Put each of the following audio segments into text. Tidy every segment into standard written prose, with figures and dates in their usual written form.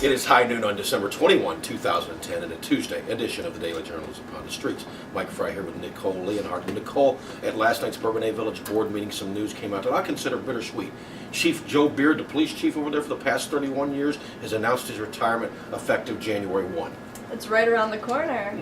It is high noon on December 21, 2010, and a Tuesday edition of the Daily Journal is upon the streets. Mike Fry here with Nicole Leonhardt. Nicole, at last night's Bourbonnais Village board meeting, some news came out that I consider bittersweet. Chief Joe Beard, the police chief over there for the past 31 years, has announced his retirement effective January 1. It's right around the corner.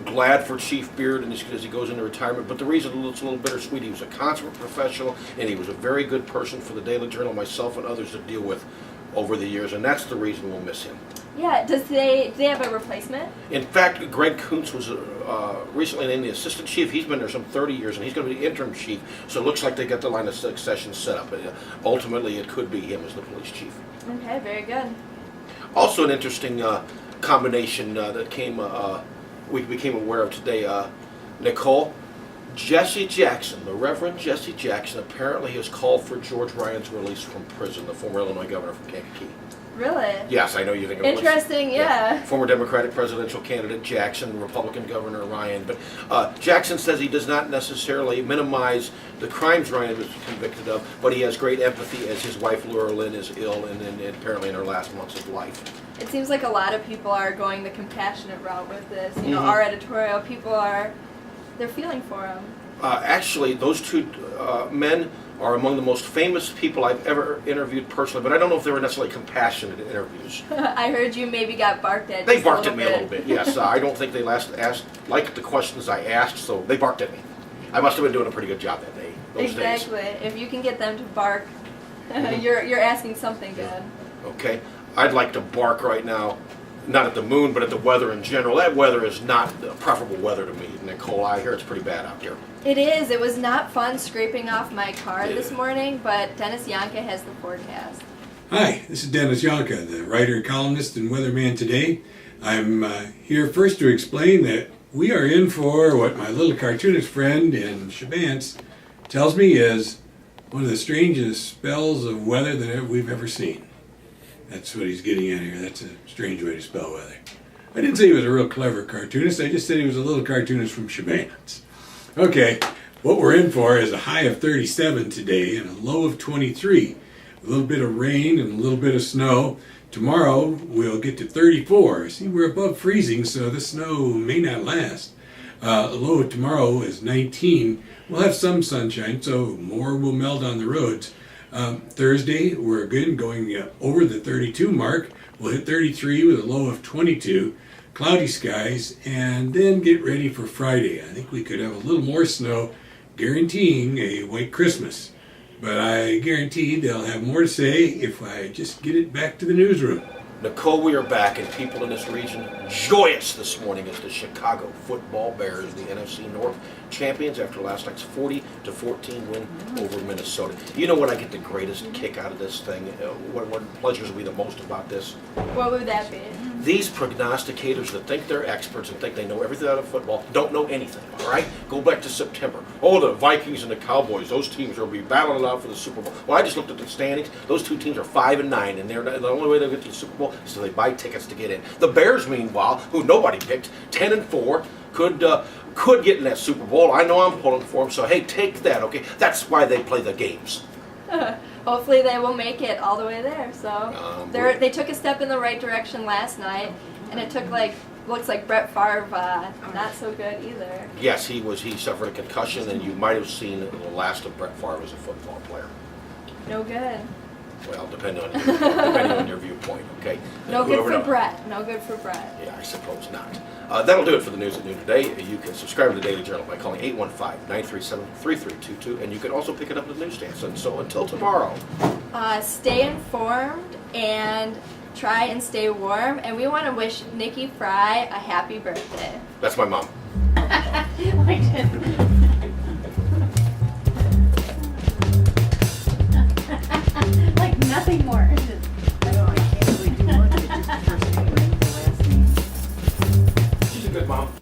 Glad for Chief Beard and as he goes into retirement, but the reason it's a little bittersweet, he was a consummate professional and he was a very good person for the Daily Journal, myself and others to deal with over the years, and that's the reason we'll miss him. Yeah, do they have a replacement? In fact, Greg Kuntz was recently named the assistant chief. He's been there some 30 years, and he's going to be the interim chief, so it looks like they got the line of succession set up. Ultimately, it could be him as the police chief. Okay, very good. Also an interesting combination that we became aware of today, Nicole. Jesse Jackson, the Reverend Jesse Jackson, apparently has called for George Ryan's release from prison, the former Illinois governor from Kankakee. Really? Yes, I know you think of interesting, yeah. Former Democratic presidential candidate Jackson, Republican Governor Ryan. But Jackson says he does not necessarily minimize the crimes Ryan was convicted of, but he has great empathy as his wife Laura Lynn is ill and apparently in her last months of life. It seems like a lot of people are going the compassionate route with this. You know, our editorial people they're feeling for him. Actually, those two men are among the most famous people I've ever interviewed personally, but I don't know if they were necessarily compassionate interviews. I heard you maybe got barked at. They barked at me a little bit, yes. I don't think they liked the questions I asked, so they barked at me. I must have been doing a pretty good job that day, those exactly. days. If you can get them to bark, you're asking something good. Okay. I'd like to bark right now, not at the moon, but at the weather in general. That weather is not preferable weather to me, Nicole. I hear it's pretty bad out here. It is. It was not fun scraping off my car this morning, but Dennis Yohnka has the forecast. Hi, this is Dennis Yohnka, the writer, columnist, and weatherman today. I'm here first to explain that we are in for what my little cartoonist friend in Shabance tells me is one of the strangest spells of weather that we've ever seen. That's what he's getting at here. That's a strange way to spell weather. I didn't say he was a real clever cartoonist. I just said he was a little cartoonist from Shabance. Okay, what we're in for is a high of 37 today and a low of 23. A little bit of rain and a little bit of snow. Tomorrow we'll get to 34. See, we're above freezing, so the snow may not last. The low tomorrow is 19. We'll have some sunshine, so more will melt on the roads. Thursday, we're again going over the 32 mark. We'll hit 33 with a low of 22. Cloudy skies, and then get ready for Friday. I think we could have a little more snow, guaranteeing a white Christmas. But I guarantee they'll have more to say if I just get it back to the newsroom. Nicole, we are back, and people in this region joyous this morning as the Chicago Football Bears, the NFC North champions, after last night's 40-14 win over Minnesota. You know what I get the greatest kick out of this thing? What pleasures me the most about this? What would that be? These prognosticators that think they're experts and think they know everything out of football don't know anything, all right? Go back to September. Oh, the Vikings and the Cowboys, those teams will be battling it out for the Super Bowl. Well, I just looked at the standings. Those two teams are 5-9, and the only way they'll get to the Super Bowl is so they buy tickets to get in. The Bears, meanwhile, who nobody picked, 10-4, could get in that Super Bowl. I know I'm pulling for them, so hey, take that, okay? That's why they play the games. Hopefully they will make it all the way there. So they took a step in the right direction last night, and it took looks like Brett Favre not so good either. Yes, he suffered a concussion, and you might have seen the last of Brett Favre as a football player. No good. Well, depending on your viewpoint, okay? No good for Brett. No good for Brett. Yeah, I suppose not. That'll do it for the news at noon today. You can subscribe to the Daily Journal by calling 815-937-3322, and you can also pick it up at the newsstands. And so until tomorrow. Stay informed and try and stay warm. And we want to wish Nikki Fry a happy birthday. That's my mom. I did.